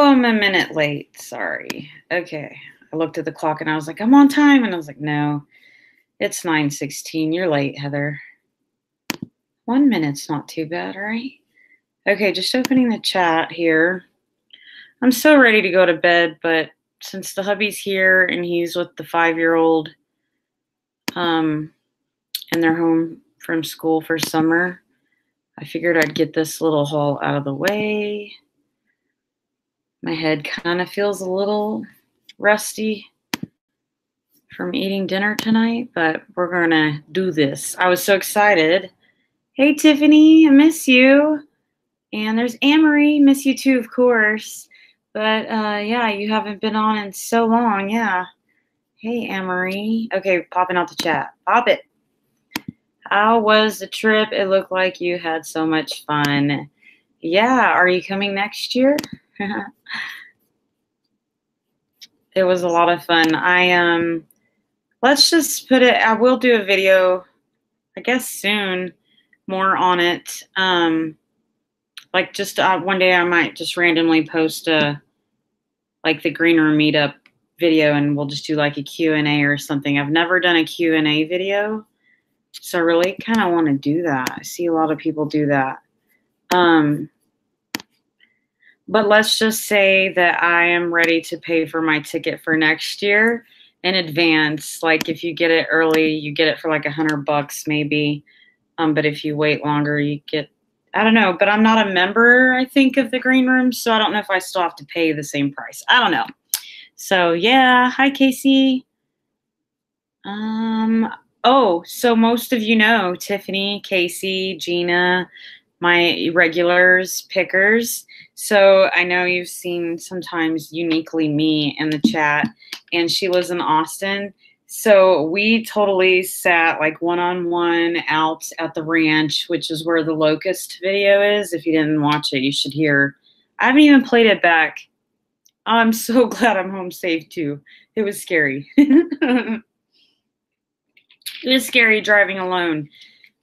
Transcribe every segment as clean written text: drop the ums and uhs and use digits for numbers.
Oh, I'm a minute late. Sorry. Okay. I looked at the clock and I was like, I'm on time. And I was like, no, it's 9:16. You're late, Heather. 1 minute's not too bad, right? Okay, just opening the chat here. I'm so ready to go to bed, but since the hubby's here and he's with the 5-year-old, and they're home from school for summer, I figured I'd get this little haul out of the way. My head kind of feels a little rusty from eating dinner tonight, but we're gonna do this. I was so excited. Hey, Tiffany, I miss you. And there's Amory, miss you too, of course. But yeah, you haven't been on in so long, yeah. Hey, Amory. Okay, popping out the chat. Pop it. How was the trip? It looked like you had so much fun. Yeah, are you coming next year? It was a lot of fun. Let's just put it, I will do a video, I guess soon, more on it. Like just one day I might just randomly post like the green room meetup video and we'll just do like a Q&A or something. I've never done a Q&A video, so I really kind of want to do that. I see a lot of people do that. But let's just say that I am ready to pay for my ticket for next year in advance. Like if you get it early, you get it for like $100 maybe. But if you wait longer, you get, I don't know, but I'm not a member, I think, of the green room. So I don't know if I still have to pay the same price. I don't know. So yeah, hi Casey. Oh, so most of you know Tiffany, Casey, Gina, my regulars, pickers. So I know you've seen sometimes uniquely me in the chat, and she lives in Austin. So we totally sat like one-on-one out at the ranch, which is where the locust video is. If you didn't watch it, you should hear. I haven't even played it back. I'm so glad I'm home safe too. It was scary. It is scary driving alone.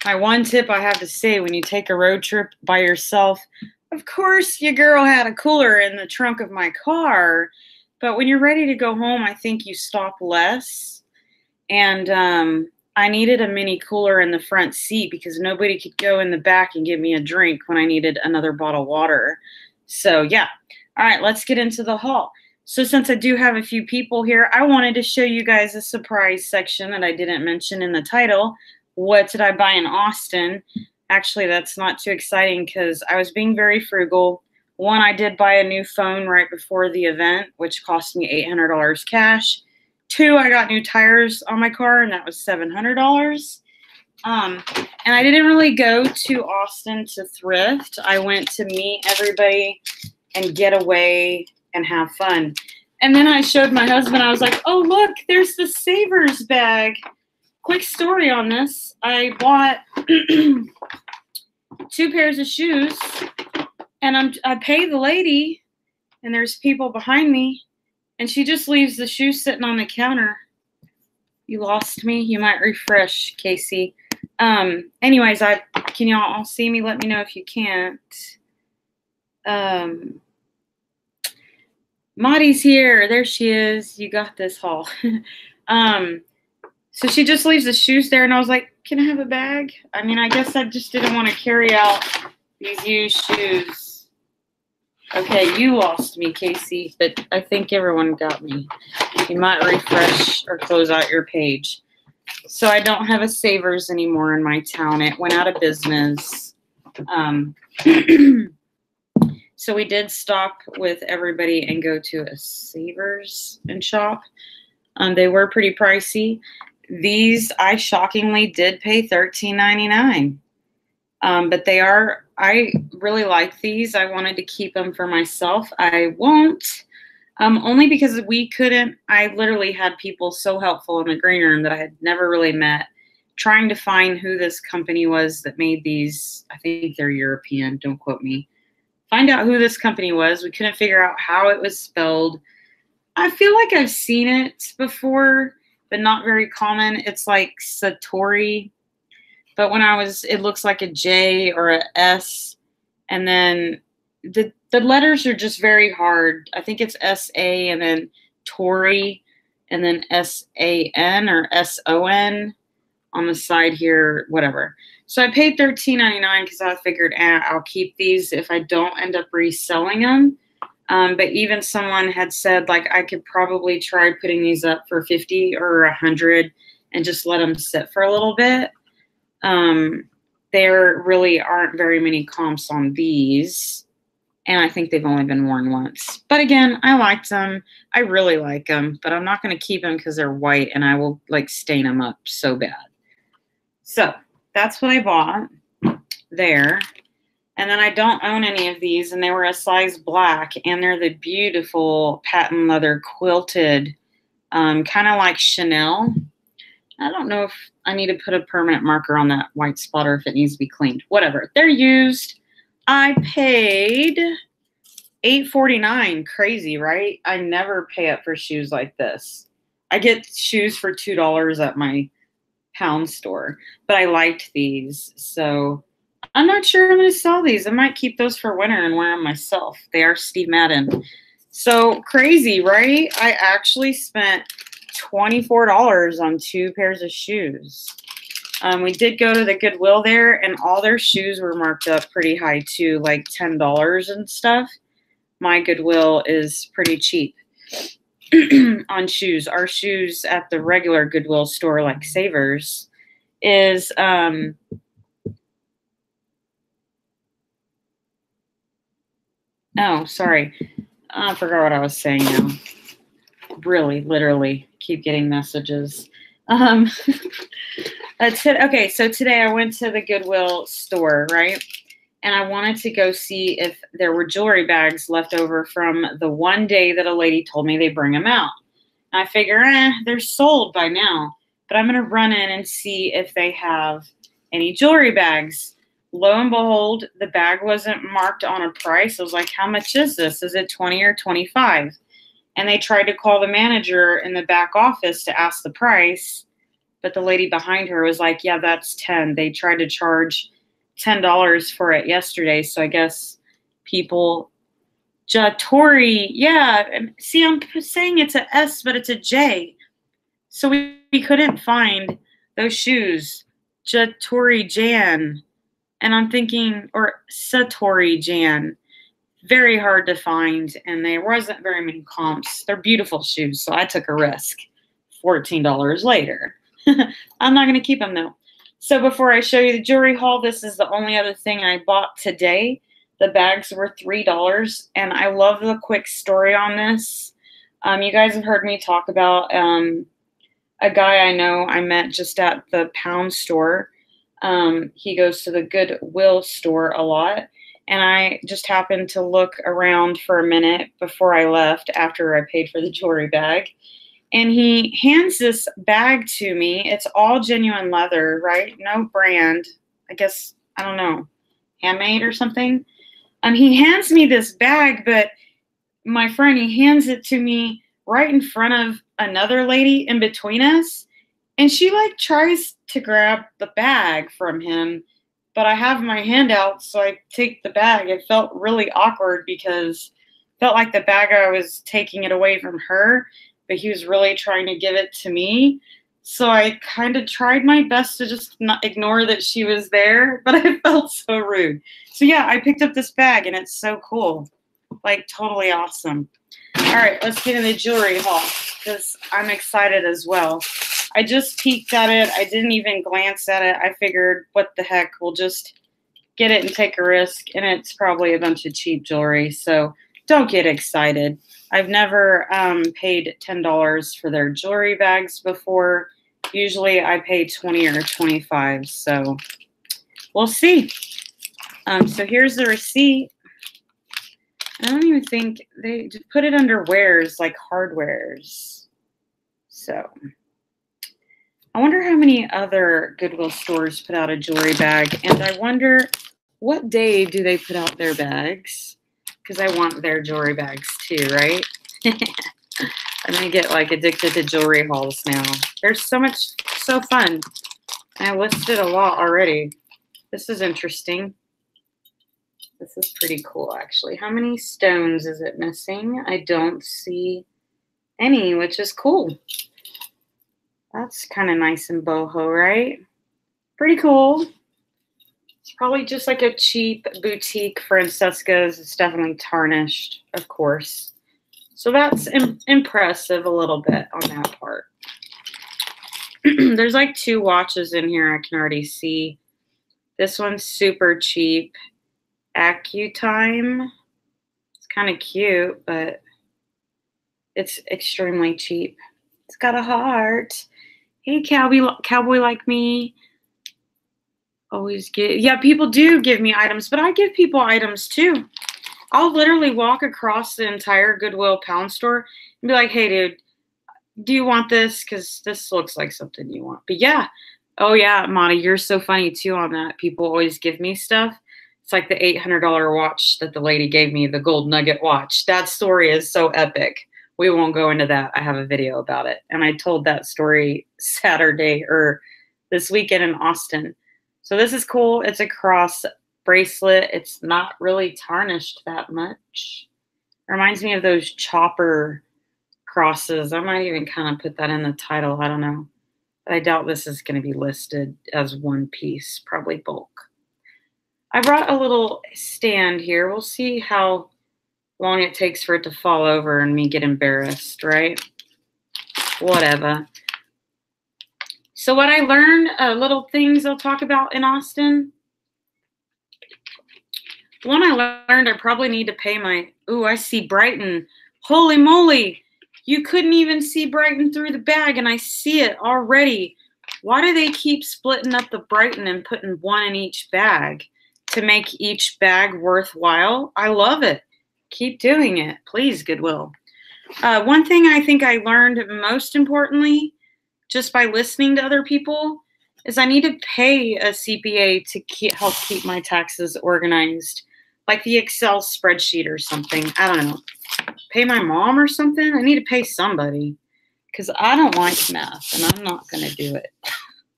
My one tip I have to say, when you take a road trip by yourself, of course your girl had a cooler in the trunk of my car, but when you're ready to go home, I think you stop less. And I needed a mini cooler in the front seat because nobody could go in the back and give me a drink when I needed another bottle of water. So yeah. All right, let's get into the haul. So since I do have a few people here, I wanted to show you guys a surprise section that I didn't mention in the title. What did I buy in Austin? Actually, that's not too exciting because I was being very frugal. One, I did buy a new phone right before the event, which cost me $800 cash. Two, I got new tires on my car, and that was $700. And I didn't really go to Austin to thrift. I went to meet everybody and get away and have fun. And then I showed my husband, I was like, oh, look, there's the Savers bag. Quick story on this. I bought 2 pairs of shoes, and I pay the lady, and there's people behind me, and she just leaves the shoes sitting on the counter. You lost me? You might refresh, Casey. Anyways, can y'all all see me? Let me know if you can't. Maddie's here. There she is. You got this haul. So she just leaves the shoes there, and I was like, can I have a bag? I mean, I guess I just didn't want to carry out these used shoes. Okay, you lost me, Casey, but I think everyone got me. You might refresh or close out your page. So I don't have a Savers anymore in my town. It went out of business. So we did stop with everybody and go to a Savers and shop. They were pretty pricey. These I shockingly did pay $13.99. But I really like these. I wanted to keep them for myself. I won't, only because I literally had people so helpful in the green room that I had never really met, trying to find who this company was that made these. I think they're European, don't quote me. Find out who this company was. We couldn't figure out how it was spelled. I feel like I've seen it before, but not very common. It's like Satori, but it looks like a J or a S, and then the letters are just very hard. I think it's S-A and then Tori and then S-A-N or S-O-N on the side here, whatever. So I paid $13.99 because I figured I'll keep these if I don't end up reselling them. But even someone had said, like, I could probably try putting these up for 50 or 100 and just let them sit for a little bit. There really aren't very many comps on these, and I think they've only been worn once. But again, I liked them. I really like them, but I'm not going to keep them because they're white, and I will, like, stain them up so bad. So that's what I bought there. And then I don't own any of these, and they were a size black, and they're the beautiful patent leather quilted, kind of like Chanel. I don't know if I need to put a permanent marker on that white spot or if it needs to be cleaned. Whatever. They're used. I paid $8.49. Crazy, right? I never pay up for shoes like this. I get shoes for $2 at my pound store, but I liked these, so I'm not sure I'm going to sell these. I might keep those for winter and wear them myself. They are Steve Madden. So crazy, right? I actually spent $24 on 2 pairs of shoes. We did go to the Goodwill there, and all their shoes were marked up pretty high too, like $10 and stuff. My Goodwill is pretty cheap on shoes. Our shoes at the regular Goodwill store, like Savers, is oh, sorry. I forgot what I was saying now. Really, literally keep getting messages. Okay, so today I went to the Goodwill store, right? And I wanted to go see if there were jewelry bags left over from the one day that a lady told me they bring them out. And I figure, they're sold by now. But I'm going to run in and see if they have any jewelry bags. Lo and behold, the bag wasn't marked on a price. I was like, how much is this? Is it 20 or 25? And they tried to call the manager in the back office to ask the price, but the lady behind her was like, yeah, that's 10. They tried to charge $10 for it yesterday, so I guess people, Tori, yeah, see, I'm saying it's a S, but it's a J. So we couldn't find those shoes, Tori Jan. And I'm thinking, or Satori Jan. Very hard to find, and there wasn't very many comps. They're beautiful shoes, so I took a risk. $14 later. I'm not going to keep them, though. So before I show you the jewelry haul, this is the only other thing I bought today. The bags were $3, and I love the quick story on this. You guys have heard me talk about a guy I know I met just at the pound store. He goes to the Goodwill store a lot. And I just happened to look around for a minute before I left after I paid for the jewelry bag. And he hands this bag to me. It's all genuine leather, right? No brand. I guess, I don't know, handmade or something. He hands me this bag, but my friend, he hands it to me right in front of another lady in between us. And she, like, tries to grab the bag from him. But I have my hand out, so I take the bag. It felt really awkward because it felt like the bag, I was taking it away from her, but he was really trying to give it to me. So I kind of tried my best to just not ignore that she was there, but I felt so rude. So yeah, I picked up this bag, and it's so cool. Like, totally awesome. All right, let's get in the jewelry haul because I'm excited as well. I just peeked at it. I didn't even glance at it. I figured, what the heck, we'll just get it and take a risk. And it's probably a bunch of cheap jewelry, so don't get excited. I've never paid $10 for their jewelry bags before. Usually I pay 20 or 25, so we'll see. So here's the receipt. I don't even think they put it under wares, like hardwares. So I wonder how many other Goodwill stores put out a jewelry bag, and I wonder what day do they put out their bags? Because I want their jewelry bags too, right? I'm gonna get like addicted to jewelry hauls now. There's so fun. I listed a lot already. This is interesting. This is pretty cool, actually. How many stones is it missing? I don't see any, which is cool. That's kind of nice and boho, right? Pretty cool. It's probably just like a cheap boutique Francesca's. It's definitely tarnished, of course. So that's impressive a little bit on that part. There's like 2 watches in here I can already see. This one's super cheap. AccuTime. It's kind of cute, but it's extremely cheap. It's got a heart. Hey, cowboy like me. Always give. Yeah, people do give me items, but I give people items too. I'll literally walk across the entire Goodwill pound store and be like, hey, dude, do you want this? Because this looks like something you want. But yeah. Oh, yeah, Monty, you're so funny too on that. People always give me stuff. It's like the $800 watch that the lady gave me, the gold nugget watch. That story is so epic. We won't go into that. I have a video about it. And I told that story Saturday or this weekend in Austin. So this is cool. It's a cross bracelet. It's not really tarnished that much. Reminds me of those chopper crosses. I might even kind of put that in the title. I don't know. But I doubt this is going to be listed as one piece, probably bulk. I brought a little stand here. We'll see how long it takes for it to fall over and me get embarrassed, right? Whatever. So what I learned, little things I'll talk about in Austin. One I learned, I probably need to pay my, ooh, I see Brighton. Holy moly. You couldn't even see Brighton through the bag, and I see it already. Why do they keep splitting up the Brighton and putting one in each bag to make each bag worthwhile? I love it. Keep doing it. Please, Goodwill. One thing I think I learned most importantly, just by listening to other people, is I need to pay a CPA to help keep my taxes organized, like the Excel spreadsheet or something. I don't know. Pay my mom or something? I need to pay somebody because I don't like math and I'm not going to do it.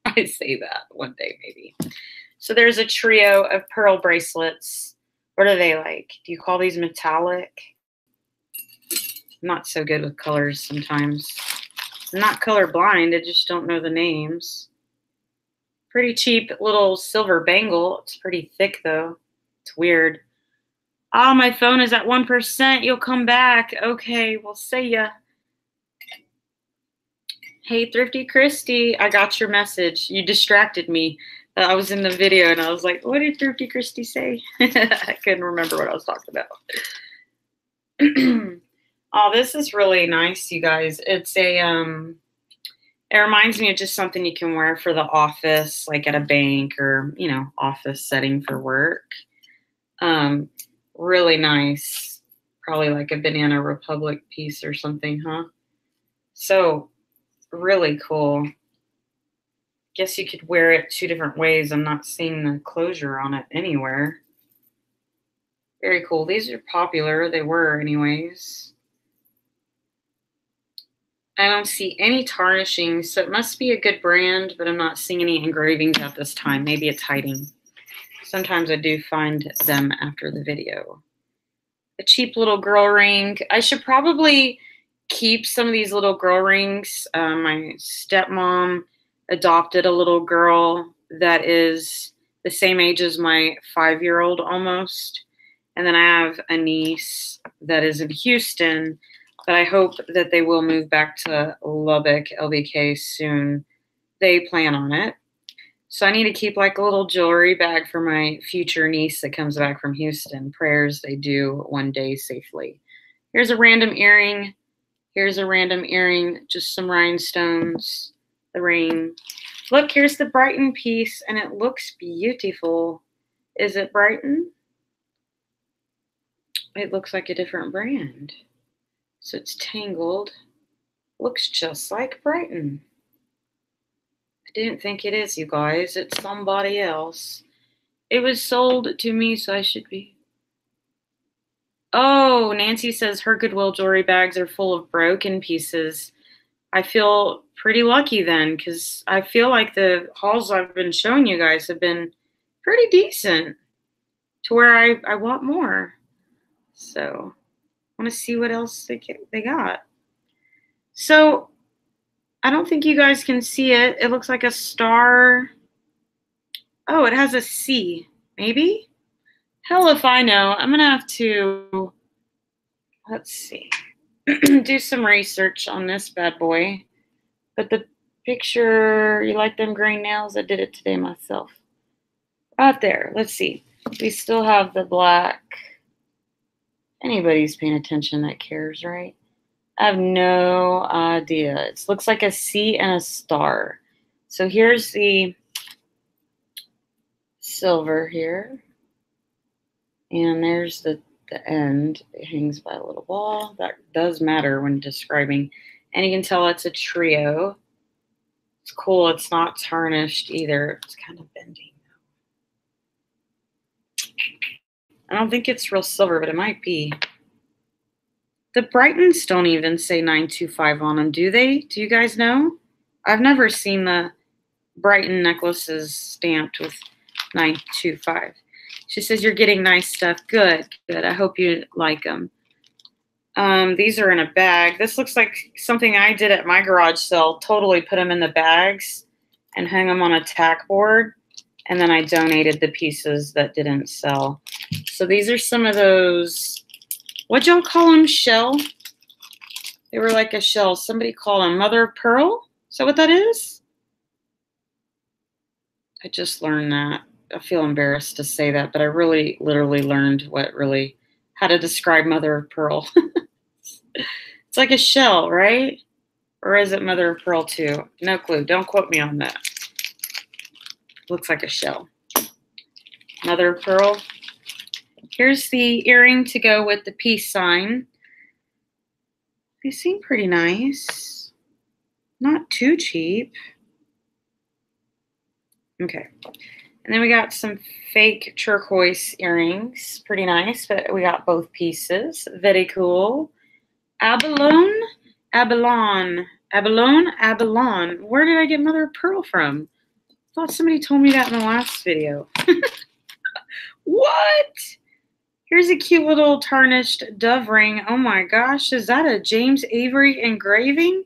I say that one day maybe. So there's a trio of pearl bracelets. What are they like? Do you call these metallic? I'm not so good with colors sometimes. I'm not colorblind. I just don't know the names. Pretty cheap little silver bangle. It's pretty thick though. It's weird. Oh, my phone is at 1%. You'll come back. Okay, we'll see ya. Hey, Thrifty Christy, I got your message. You distracted me. I was in the video and I was like, what did Thrifty Christy say? I couldn't remember what I was talking about. Oh, this is really nice, you guys. It's a, it reminds me of just something you can wear for the office, like at a bank or, you know, office setting for work. Really nice. Probably like a Banana Republic piece or something, huh? So really cool. Guess you could wear it 2 different ways. I'm not seeing the closure on it anywhere. Very cool. These are popular. They were anyways. I don't see any tarnishing, so it must be a good brand, but I'm not seeing any engravings at this time. Maybe it's hiding. Sometimes I do find them after the video. A cheap little girl ring. I should probably keep some of these little girl rings. My stepmom adopted a little girl that is the same age as my 5-year-old almost. And then I have a niece that is in Houston, but I hope that they will move back to Lubbock, LBK soon. They plan on it. So I need to keep like a little jewelry bag for my future niece that comes back from Houston. Prayers they do one day safely. Here's a random earring. Here's a random earring. Just some rhinestones. The ring. Look, here's the Brighton piece, and it looks beautiful. Is it Brighton? It looks like a different brand. So it's tangled. Looks just like Brighton. I didn't think it is, you guys. It's somebody else. It was sold to me, so I should be. Oh, Nancy says her Goodwill jewelry bags are full of broken pieces. I feel pretty lucky then, because I feel like the hauls I've been showing you guys have been pretty decent. to where I want more. So I want to see what else they got. So I don't think you guys can see it. It looks like a star. Oh, it has a C, maybe? Hell if I know. I'm going to have to, let's see, do some research on this bad boy. But the picture, you like them gray nails? I did it today myself. Right there. Let's see. We still have the black. Anybody's paying attention that cares, right? I have no idea. It looks like a C and a star. So here's the silver here. And there's the end. It hangs by a little ball. That does matter when describing. And you can tell it's a trio. It's cool. It's not tarnished either. It's kind of bending. I don't think it's real silver, but it might be. The Brightons don't even say 925 on them, do they? Do you guys know? I've never seen the Brighton necklaces stamped with 925. She says, you're getting nice stuff. Good, good. I hope you like them. These are in a bag. This looks like something I did at my garage sale. Totally put them in the bags and hung them on a tack board. And then I donated the pieces that didn't sell. So these are some of those, what'd y'all call them, shell? They were like a shell. Somebody called them mother of pearl. Is that what that is? I just learned that. I feel embarrassed to say that, but I really literally learned how to describe mother of pearl. It's like a shell, right? Or is it mother of pearl too? No clue. Don't quote me on that. Looks like a shell. Mother of pearl. Here's the earring to go with the peace sign. They seem pretty nice. Not too cheap. Okay. And then we got some fake turquoise earrings. Pretty nice, but we got both pieces. Very cool. Abalone? Abalone. Abalone? Abalone. Where did I get mother of pearl from? I thought somebody told me that in the last video. What? Here's a cute little tarnished dove ring. Oh my gosh, is that a James Avery engraving?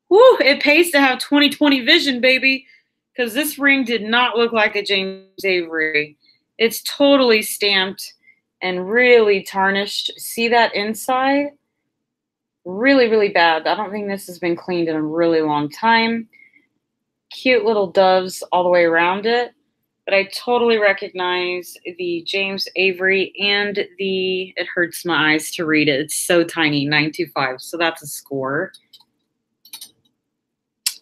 Woo, it pays to have 20/20 vision, baby, because this ring did not look like a James Avery. It's totally stamped and really tarnished. See that inside? Really, really bad. I don't think this has been cleaned in a really long time. Cute little doves all the way around it. But I totally recognize the James Avery and it hurts my eyes to read it. It's so tiny, 925. So that's a score.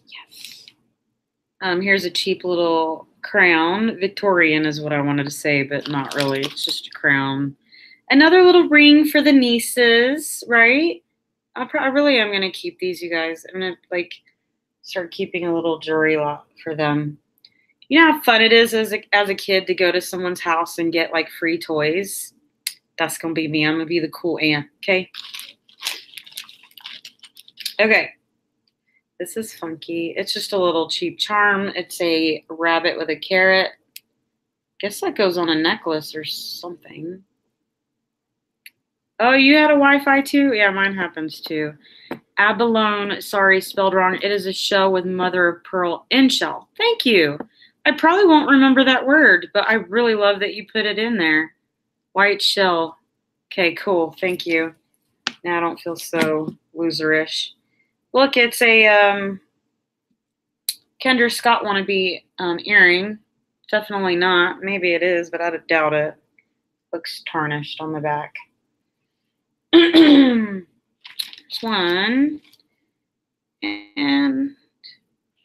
Yes. Here's a cheap little crown. Victorian is what I wanted to say, but not really. It's just a crown. Another little ring for the nieces, right? I really am going to keep these, you guys. I'm going to start keeping a little jewelry lot for them. You know how fun it is as a kid to go to someone's house and get free toys? That's going to be me. I'm going to be the cool aunt, okay? Okay. This is funky. It's just a little cheap charm. It's a rabbit with a carrot. Guess that goes on a necklace or something. Oh, you had a Wi-Fi too? Yeah, mine happens too. Abalone, sorry, spelled wrong. It is a shell with mother of pearl in shell. Thank you. I probably won't remember that word, but I really love that you put it in there. White shell. Okay, cool. Thank you. Now I don't feel so loserish. Look, it's a Kendra Scott wannabe earring. Definitely not. Maybe it is, but I doubt it. Looks tarnished on the back. There's one. And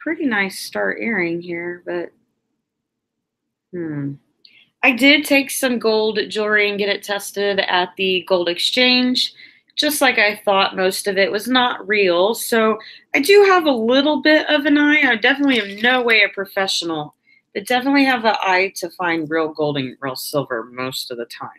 pretty nice star earring here, but I did take some gold jewelry and get it tested at the gold exchange. Just like I thought, most of it was not real. So I do have a little bit of an eye. I definitely am no way a professional, but definitely have an eye to find real gold and real silver most of the time.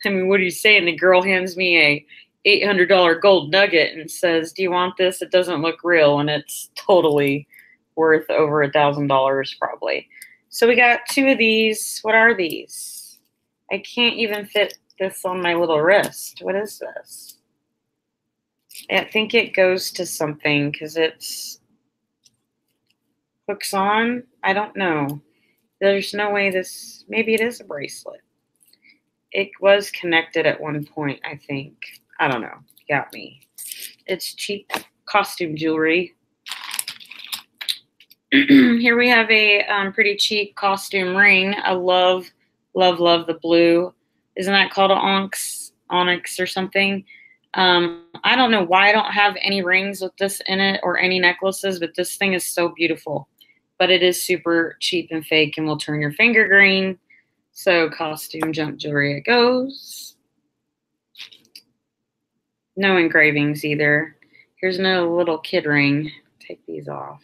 I mean, what are you saying? The girl hands me a $800 gold nugget and says, do you want this? It doesn't look real, and it's totally worth over $1,000 probably. So we got two of these. What are these? I can't even fit this on my little wrist. What is this? I think it goes to something because it's hooks on. I don't know. There's no way this, maybe it is a bracelet. It was connected at one point, I think. I don't know. Got me. It's cheap costume jewelry. Here we have a pretty cheap costume ring. I love, love, love the blue. Isn't that called an onyx or something? I don't know why I don't have any rings with this in it or any necklaces, but this thing is so beautiful. But it is super cheap and fake and will turn your finger green. So costume junk jewelry it goes. No engravings either. Here's another little kid ring. Take these off.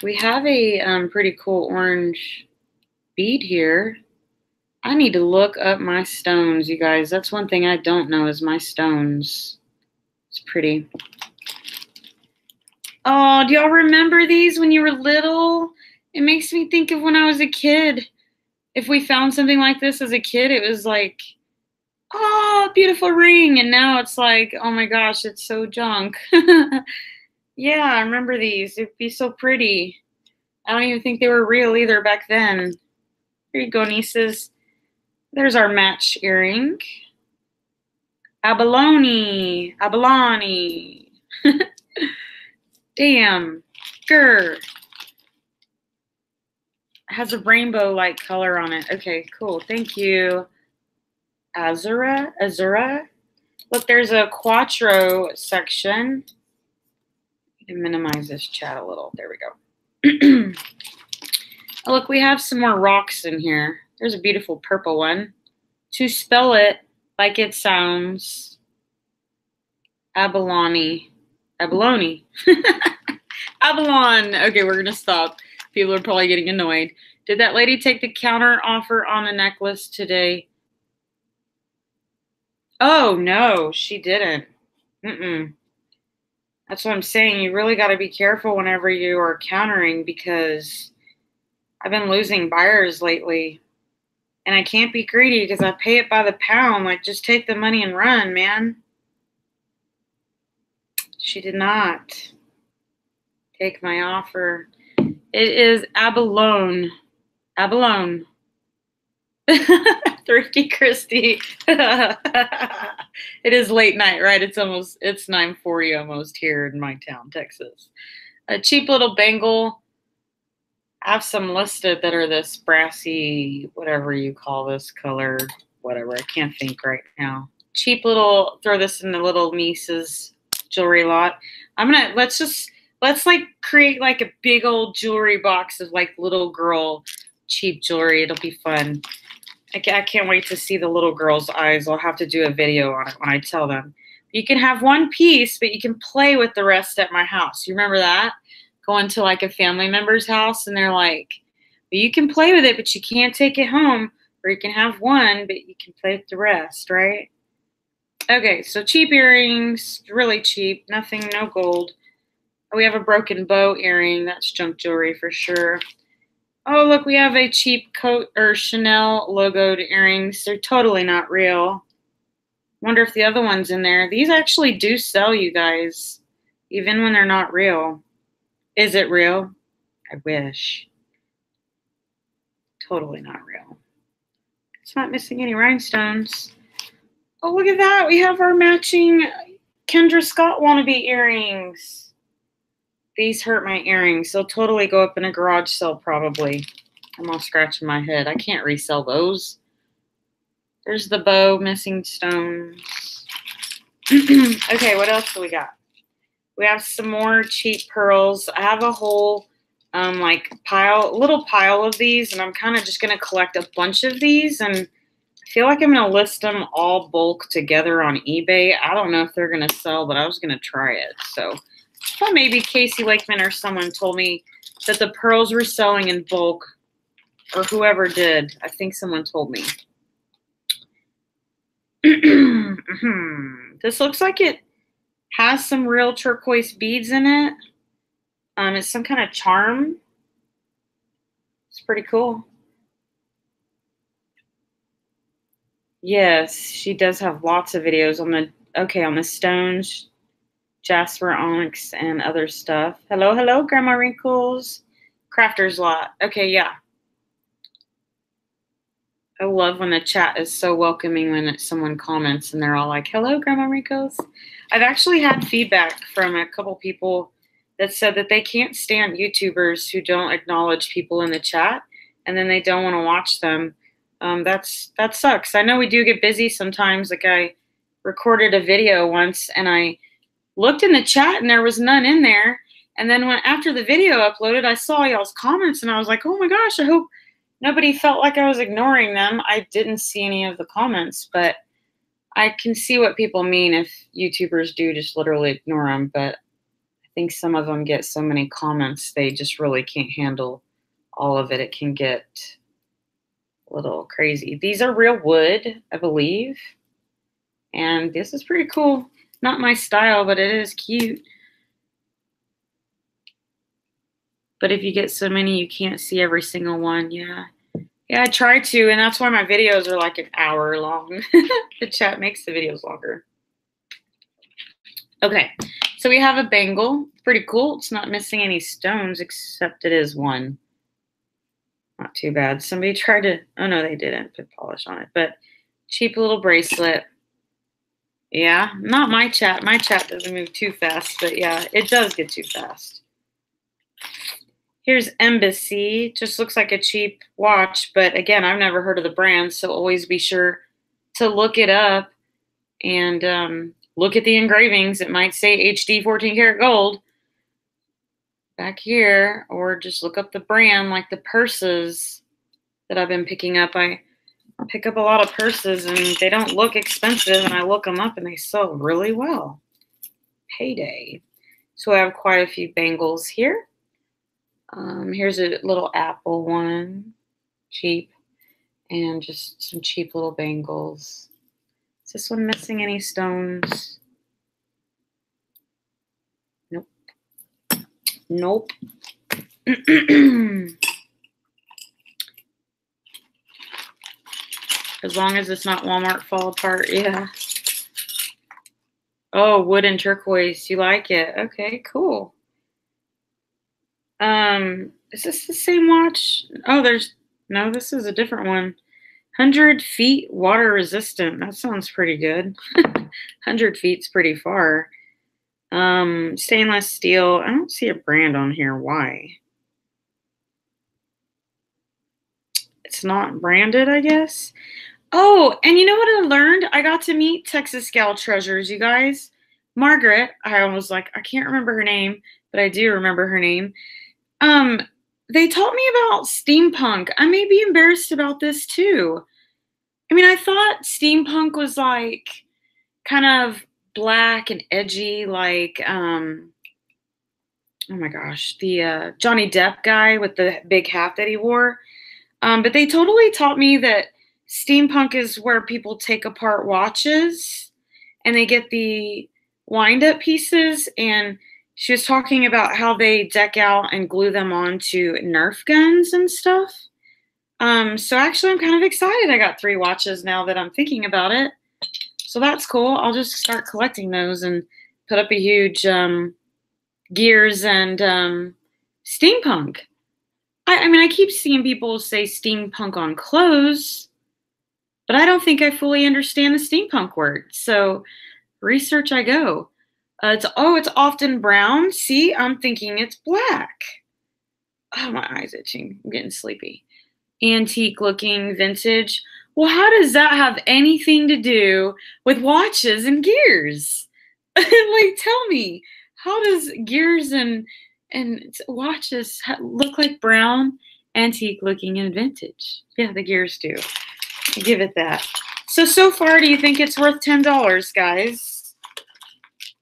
We have a pretty cool orange bead here. I need to look up my stones, you guys. That's one thing I don't know is my stones. It's pretty. Oh, do y'all remember these when you were little? It makes me think of when I was a kid. If we found something like this as a kid, it was like, oh, beautiful ring. And now it's like, oh my gosh, it's so junk. Yeah, I remember these. It'd be so pretty. I don't even think they were real either back then. Here you go, nieces. There's our match earring. Abalone. Abalone. Damn. Grr. Has a rainbow-like color on it. Okay, cool. Thank you. Azura. Azura. Look, there's a Quattro section. And minimize this chat a little. There we go. Oh, look, we have some more rocks in here. There's a beautiful purple one. To spell it like it sounds, abalone. Abalone. Abalone. Okay, we're going to stop. People are probably getting annoyed. Did that lady take the counter offer on a necklace today? Oh, no, she didn't. That's what I'm saying. You really got to be careful whenever you are countering because I've been losing buyers lately. And I can't be greedy because I pay it by the pound. Like, just take the money and run, man. She did not take my offer. It is abalone. Abalone. Thrifty Christy. It is late night, right? It's 9:40 almost here in my town, Texas. A cheap little bangle. I have some listed that are this brassy, whatever you call this color, whatever. I can't think right now. Cheap little, throw this in the little niece's jewelry lot. Let's like create like a big old jewelry box of like little girl cheap jewelry. It'll be fun. I can't wait to see the little girl's eyes. I'll have to do a video on it when I tell them. You can have one piece, but you can play with the rest at my house. You remember that? Going to like a family member's house and they're like, well, you can play with it, but you can't take it home. Or you can have one, but you can play with the rest, right? Okay, so cheap earrings, really cheap. Nothing, no gold. We have a broken bow earring. That's junk jewelry for sure. Oh, look, we have a cheap coat or Chanel logoed earrings. They're totally not real. Wonder if the other one's in there. These actually do sell, you guys, even when they're not real. Is it real? I wish. Totally not real. It's not missing any rhinestones. Oh, look at that. We have our matching Kendra Scott wannabe earrings. These hurt my earrings. They'll totally go up in a garage sale probably. I'm all scratching my head. I can't resell those. There's the bow, missing stones. Okay, what else do we got? We have some more cheap pearls. I have a whole little pile of these, and I'm kind of just going to collect a bunch of these, and I feel like I'm going to list them all bulk together on eBay. I don't know if they're going to sell, but I was going to try it. So well, maybe Casey Lakeman or someone told me that the pearls were selling in bulk, or whoever did. I think someone told me. This looks like it has some real turquoise beads in it. It's some kind of charm. It's pretty cool. Yes, she does have lots of videos on the stones, jasper, onyx, and other stuff. Hello, hello, Grandma Wrinkles. Crafter's Lot. Okay, yeah. I love when the chat is so welcoming when someone comments and they're all like, hello, Grandma Wrinkles. I've actually had feedback from a couple people that said that they can't stand YouTubers who don't acknowledge people in the chat and then they don't want to watch them. That sucks. I know we do get busy sometimes. Like I recorded a video once and I looked in the chat and there was none in there. And then after the video uploaded, I saw y'all's comments and I was like, oh my gosh, I hope nobody felt like I was ignoring them. I didn't see any of the comments, but I can see what people mean if YouTubers do just literally ignore them. But I think some of them get so many comments, they just really can't handle all of it. It can get a little crazy. These are real wood, I believe. And this is pretty cool. Not my style, but it is cute. But if you get so many, you can't see every single one. Yeah. Yeah, I try to, and that's why my videos are like an hour long. The chat makes the videos longer. Okay, so we have a bangle. Pretty cool. It's not missing any stones, except it is one. Not too bad. Somebody tried to, oh no, they didn't put polish on it, but cheap little bracelet. Yeah, not my chat. My chat doesn't move too fast, but yeah, it does get too fast. Here's Embassy. Just looks like a cheap watch, but again, I've never heard of the brand, so always be sure to look it up and look at the engravings. It might say HD 14 karat gold back here, or just look up the brand, like the purses that I've been picking up. I pick up a lot of purses and they don't look expensive, and I look them up and they sell really well. Payday. So I have quite a few bangles here. Here's a little apple one, cheap, and just some cheap little bangles. Is this one missing any stones? Nope. Nope. As long as it's not Walmart fall apart, yeah. Oh, wood and turquoise. You like it? Okay, cool. Is this the same watch? Oh, no, this is a different one. 100 feet water resistant. That sounds pretty good. 100 feet's pretty far. Stainless steel. I don't see a brand on here. Why? It's not branded, I guess. Oh, and you know what I learned? I got to meet Texas Gal Treasures, you guys. Margaret, I was like, I can't remember her name, but I do remember her name. They taught me about steampunk. I may be embarrassed about this too. I mean, I thought steampunk was like kind of black and edgy, like, oh my gosh, the Johnny Depp guy with the big hat that he wore. But they totally taught me that steampunk is where people take apart watches and they get the wind-up pieces, and she was talking about how they deck out and glue them onto Nerf guns and stuff. So actually I'm kind of excited. I got 3 watches now that I'm thinking about it. So that's cool. I'll just start collecting those and put up a huge gears and steampunk. I mean, I keep seeing people say steampunk on clothes, but I don't think I fully understand the steampunk word. So research I go. It's often brown. See, I'm thinking it's black. Oh, my eyes itching. I'm getting sleepy. Antique looking, vintage. Well, how does that have anything to do with watches and gears? Like, tell me, how does gears and watches look like brown, antique looking, and vintage? Yeah, the gears do. I give it that. So far, do you think it's worth $10, guys?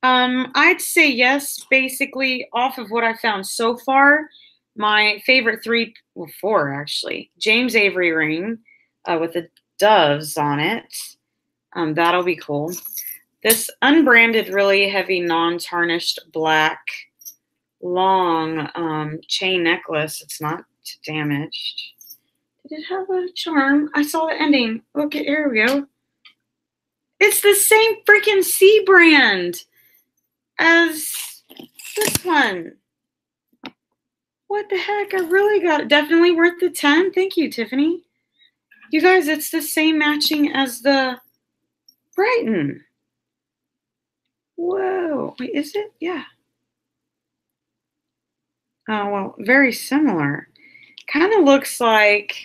I'd say yes, basically, off of what I found so far. My favorite 4 actually. James Avery ring with the doves on it. That'll be cool. This unbranded, really heavy, non-tarnished black long chain necklace. It's not damaged. Did it have a charm? I saw the ending. Okay, here we go. It's the same freaking C brand as this one. What the heck? I really got it. Definitely worth the 10. Thank you, Tiffany. You guys, it's the same matching as the Brighton. Whoa. Wait, is it? Yeah. Oh, well, very similar. Kind of looks like,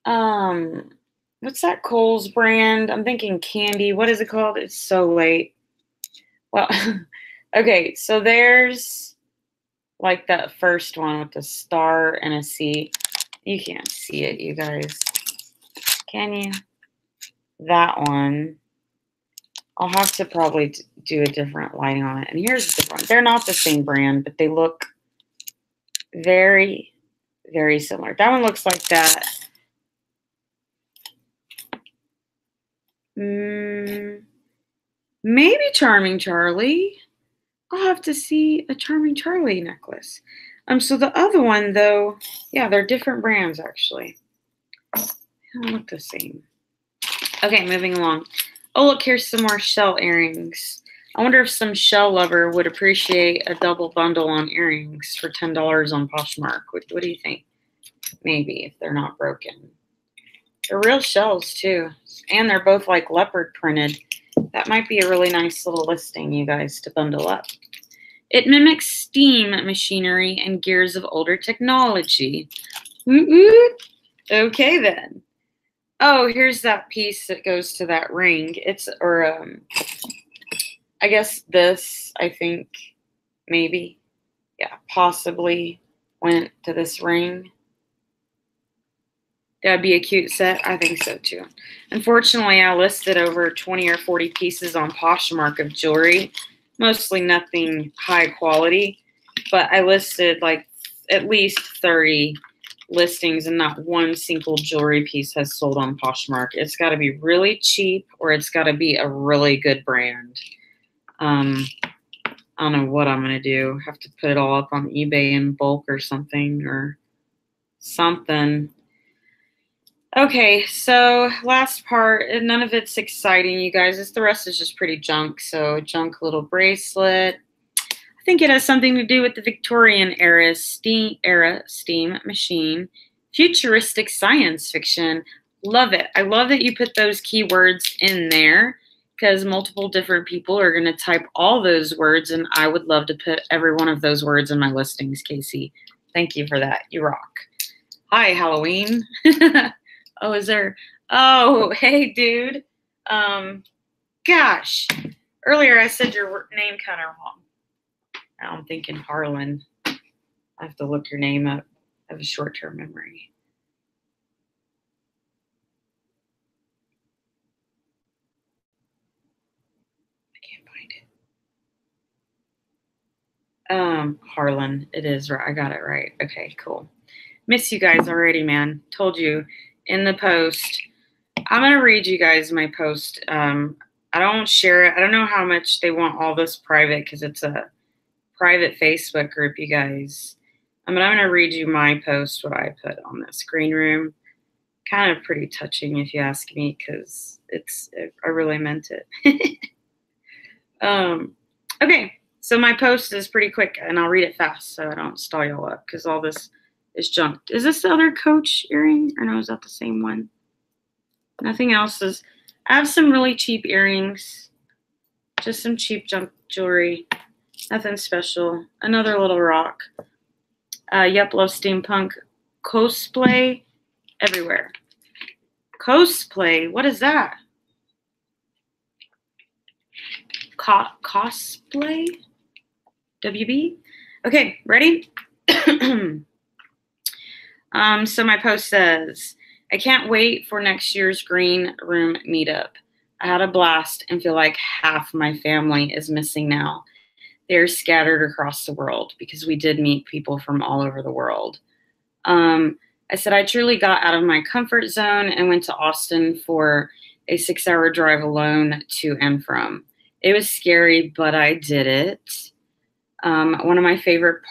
what's that Kohl's brand? I'm thinking Candy. What is it called? It's so late. Well, okay, so there's like that first one with the star and a C. You can't see it, you guys. Can you? That one. I'll have to probably do a different lighting on it. And here's the different one. They're not the same brand, but they look very, very similar. That one looks like that. Maybe Charming Charlie. I'll have to see a Charming Charlie necklace. So the other one, though, yeah, they're different brands, actually. They don't look the same. Okay, moving along. Oh, look, here's some more shell earrings. I wonder if some shell lover would appreciate a double bundle on earrings for $10 on Poshmark. What do you think? Maybe, if they're not broken. They're real shells, too. And they're both, like, leopard printed. That might be a really nice little listing, you guys, to bundle up. It mimics steam machinery and gears of older technology. Okay, then. Oh, here's that piece that goes to that ring. I guess this, I think, maybe, yeah, possibly went to this ring. That'd be a cute set. I think so, too. Unfortunately, I listed over 20 or 40 pieces on Poshmark of jewelry, mostly nothing high quality, but I listed like at least 30 listings and not one single jewelry piece has sold on Poshmark. It's got to be really cheap or it's got to be a really good brand. I don't know what I'm going to do. Have to put it all up on eBay in bulk or something. Okay, so last part, none of it's exciting, you guys. The rest is just pretty junk. So junk little bracelet. I think it has something to do with the Victorian era steam machine. Futuristic science fiction. Love it. I love that you put those keywords in there because multiple different people are going to type all those words, and I would love to put every one of those words in my listings, Casey. Thank you for that. You rock. Hi, Halloween. Oh, is there? Oh, hey, dude. Gosh. Earlier I said your name kind of wrong. Now I'm thinking Harlan. I have to look your name up. I have a short-term memory. I can't find it. Harlan. It is right. I got it right. Okay, cool. Miss you guys already, man. Told you in the post. I'm going to read you guys my post. I don't share it. I don't know how much they want all this private because it's a private Facebook group, you guys. But I'm going to read you my post, what I put on this green room. Kind of pretty touching if you ask me because I really meant it. Okay, so my post is pretty quick and I'll read it fast so I don't stall y'all up because all this is junk. Is this the other Coach earring? Or no, is that the same one? Nothing else is. I have some really cheap earrings. Just some cheap junk jewelry. Nothing special. Another little rock. Yep, love steampunk. Cosplay everywhere. Cosplay? What is that? Cosplay? WB? Okay, ready? So my post says, I can't wait for next year's green room meetup. I had a blast and feel like half my family is missing now. They're scattered across the world because we did meet people from all over the world. I said I truly got out of my comfort zone and went to Austin for a 6-hour drive alone to and from. It was scary, but I did it. One of my favorite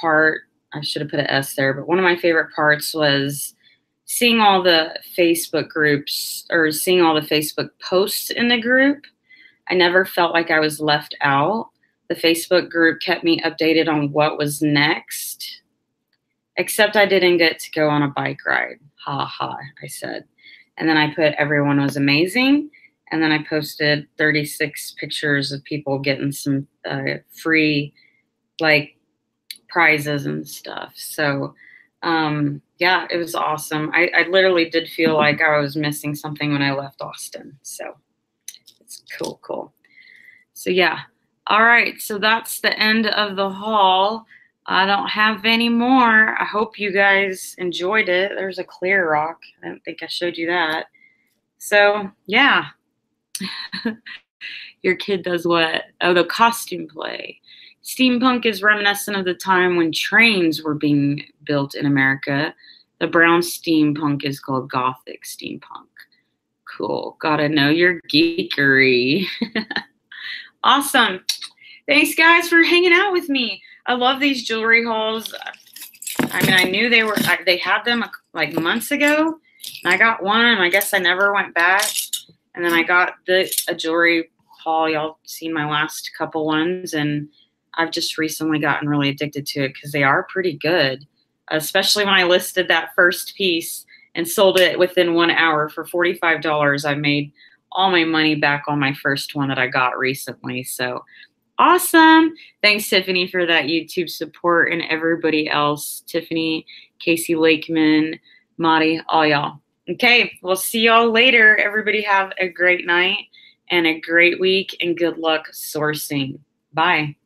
I should have put an S there, but one of my favorite parts was seeing all the Facebook groups or seeing all the Facebook posts in the group, I never felt like I was left out. The Facebook group kept me updated on what was next, except I didn't get to go on a bike ride. Ha ha, I said. And then I put everyone was amazing. And then I posted 36 pictures of people getting some free like prizes and stuff. So yeah, it was awesome. I literally did feel like I was missing something when I left Austin. So it's cool, cool. So yeah. All right. So that's the end of the haul. I don't have any more. I hope you guys enjoyed it. There's a clear rock. I don't think I showed you that. So yeah. Your kid does what? Oh, the costume play. Steampunk is reminiscent of the time when trains were being built in America. The brown steampunk is called Gothic steampunk. Cool. Gotta know your geekery. Awesome. Thanks, guys, for hanging out with me. I love these jewelry hauls. I mean, I knew they had them like months ago. And I got one, and I guess I never went back. And then I got a jewelry haul. Y'all seen my last couple ones, and I've just recently gotten really addicted to it because they are pretty good, especially when I listed that first piece and sold it within 1 hour for $45. I made all my money back on my first one that I got recently. So awesome. Thanks, Tiffany, for that YouTube support, and everybody else. Tiffany, Casey Lakeman, Madi, all y'all. Okay, we'll see y'all later. Everybody have a great night and a great week, and good luck sourcing. Bye.